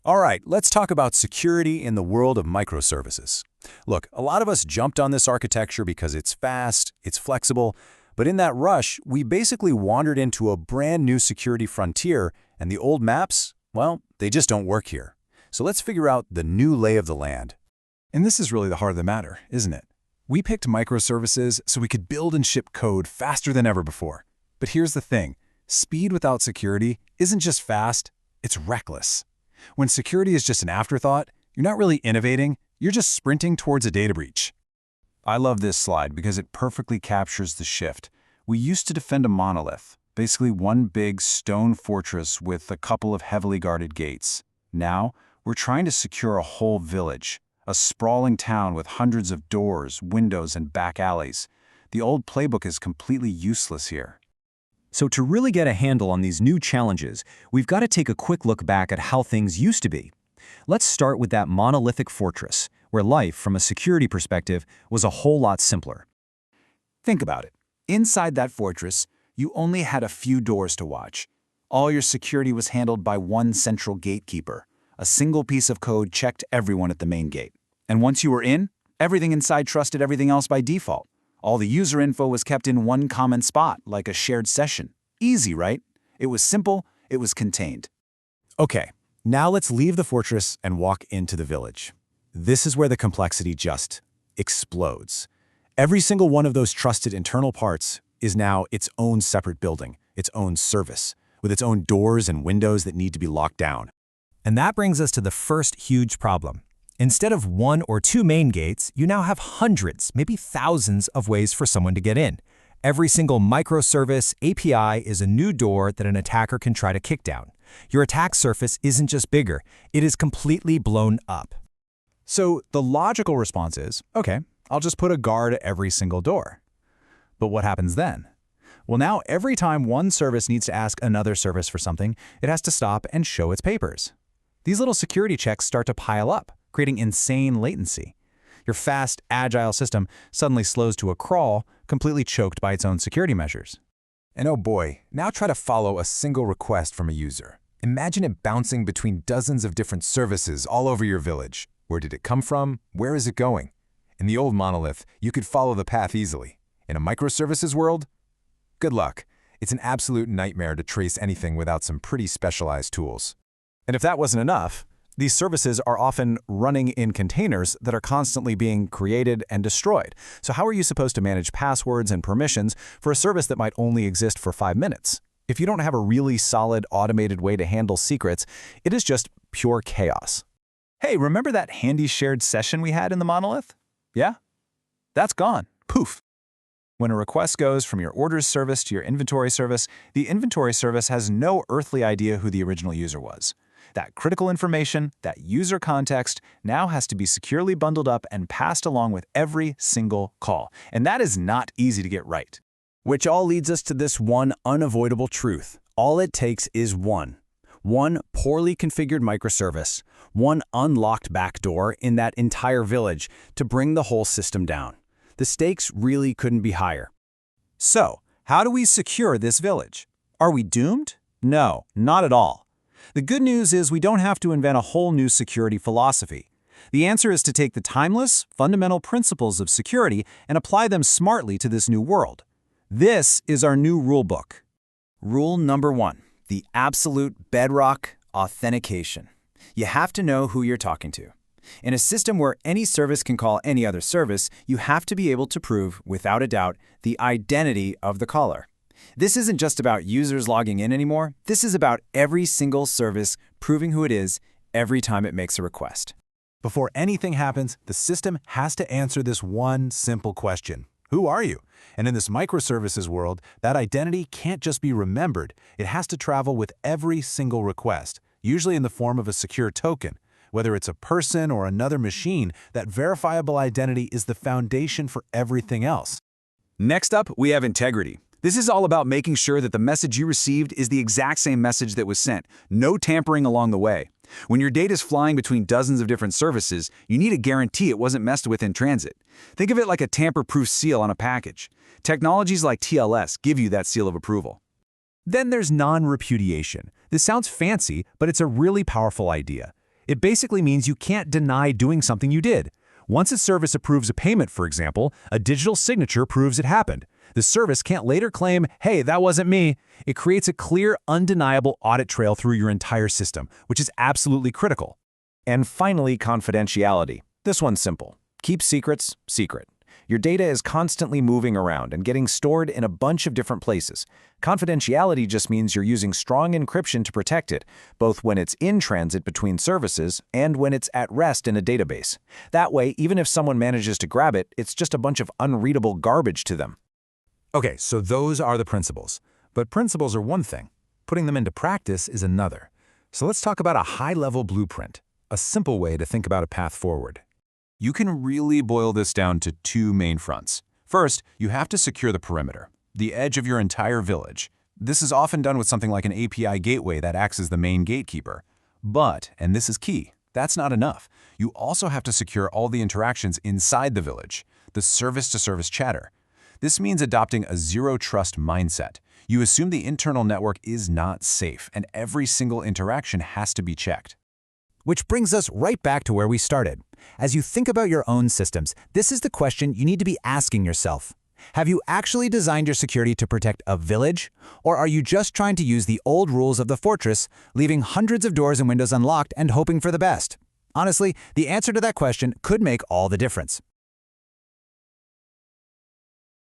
All right, let's talk about security in the world of microservices. Look, a lot of us jumped on this architecture because it's fast, it's flexible, but in that rush, we basically wandered into a brand new security frontier, and the old maps, well, they just don't work here. So let's figure out the new lay of the land. And this is really the heart of the matter, isn't it? We picked microservices so we could build and ship code faster than ever before. But here's the thing. Speed without security isn't just fast, it's reckless. When security is just an afterthought, you're not really innovating, you're just sprinting towards a data breach. I love this slide because it perfectly captures the shift. We used to defend a monolith, basically one big stone fortress with a couple of heavily guarded gates. Now, we're trying to secure a whole village, a sprawling town with hundreds of doors, windows, and back alleys. The old playbook is completely useless here. So to really get a handle on these new challenges, we've got to take a quick look back at how things used to be. Let's start with that monolithic fortress, where life, from a security perspective, was a whole lot simpler. Think about it. Inside that fortress, you only had a few doors to watch. All your security was handled by one central gatekeeper. A single piece of code checked everyone at the main gate. And once you were in, everything inside trusted everything else by default. All the user info was kept in one common spot, like a shared session. Easy, right? It was simple, it was contained. Okay, now let's leave the fortress and walk into the village. This is where the complexity just explodes. Every single one of those trusted internal parts is now its own separate building, its own service, with its own doors and windows that need to be locked down. And that brings us to the first huge problem. Instead of one or two main gates, you now have hundreds, maybe thousands of ways for someone to get in. Every single microservice API is a new door that an attacker can try to kick down. Your attack surface isn't just bigger, it is completely blown up. So the logical response is, okay, I'll just put a guard at every single door. But what happens then? Well, now every time one service needs to ask another service for something, it has to stop and show its papers. These little security checks start to pile up, creating insane latency. Your fast, agile system suddenly slows to a crawl, completely choked by its own security measures. And oh boy, now try to follow a single request from a user. Imagine it bouncing between dozens of different services all over your village. Where did it come from? Where is it going? In the old monolith, you could follow the path easily. In a microservices world? Good luck. It's an absolute nightmare to trace anything without some pretty specialized tools. And if that wasn't enough, these services are often running in containers that are constantly being created and destroyed. So how are you supposed to manage passwords and permissions for a service that might only exist for 5 minutes? If you don't have a really solid automated way to handle secrets, it is just pure chaos. Hey, remember that handy shared session we had in the monolith? Yeah? That's gone. Poof. When a request goes from your orders service to your inventory service, the inventory service has no earthly idea who the original user was. That critical information, that user context, now has to be securely bundled up and passed along with every single call. And that is not easy to get right. Which all leads us to this one unavoidable truth. All it takes is one poorly configured microservice, one unlocked backdoor in that entire village to bring the whole system down. The stakes really couldn't be higher. So, how do we secure this village? Are we doomed? No, not at all. The good news is we don't have to invent a whole new security philosophy. The answer is to take the timeless, fundamental principles of security and apply them smartly to this new world. This is our new rulebook. Rule number 1, the absolute bedrock: authentication. You have to know who you're talking to. In a system where any service can call any other service, you have to be able to prove, without a doubt, the identity of the caller. This isn't just about users logging in anymore. This is about every single service proving who it is every time it makes a request. Before anything happens, the system has to answer this one simple question. Who are you? And in this microservices world, that identity can't just be remembered. It has to travel with every single request, usually in the form of a secure token. Whether it's a person or another machine, that verifiable identity is the foundation for everything else. Next up, we have integrity. This is all about making sure that the message you received is the exact same message that was sent. No tampering along the way. When your data is flying between dozens of different services, you need a guarantee it wasn't messed with in transit. Think of it like a tamper-proof seal on a package. Technologies like TLS give you that seal of approval. Then there's non-repudiation. This sounds fancy, but it's a really powerful idea. It basically means you can't deny doing something you did. Once a service approves a payment, for example, a digital signature proves it happened. The service can't later claim, hey, that wasn't me. It creates a clear, undeniable audit trail through your entire system, which is absolutely critical. And finally, confidentiality. This one's simple. Keep secrets secret. Your data is constantly moving around and getting stored in a bunch of different places. Confidentiality just means you're using strong encryption to protect it, both when it's in transit between services and when it's at rest in a database. That way, even if someone manages to grab it, it's just a bunch of unreadable garbage to them. Okay, so those are the principles. But principles are one thing. Putting them into practice is another. So let's talk about a high-level blueprint, a simple way to think about a path forward. You can really boil this down to two main fronts. First, you have to secure the perimeter, the edge of your entire village. This is often done with something like an API gateway that acts as the main gatekeeper. But, and this is key, that's not enough. You also have to secure all the interactions inside the village, the service-to-service chatter. This means adopting a zero-trust mindset. You assume the internal network is not safe, and every single interaction has to be checked. Which brings us right back to where we started. As you think about your own systems, this is the question you need to be asking yourself. Have you actually designed your security to protect a village? Or are you just trying to use the old rules of the fortress, leaving hundreds of doors and windows unlocked and hoping for the best? Honestly, the answer to that question could make all the difference.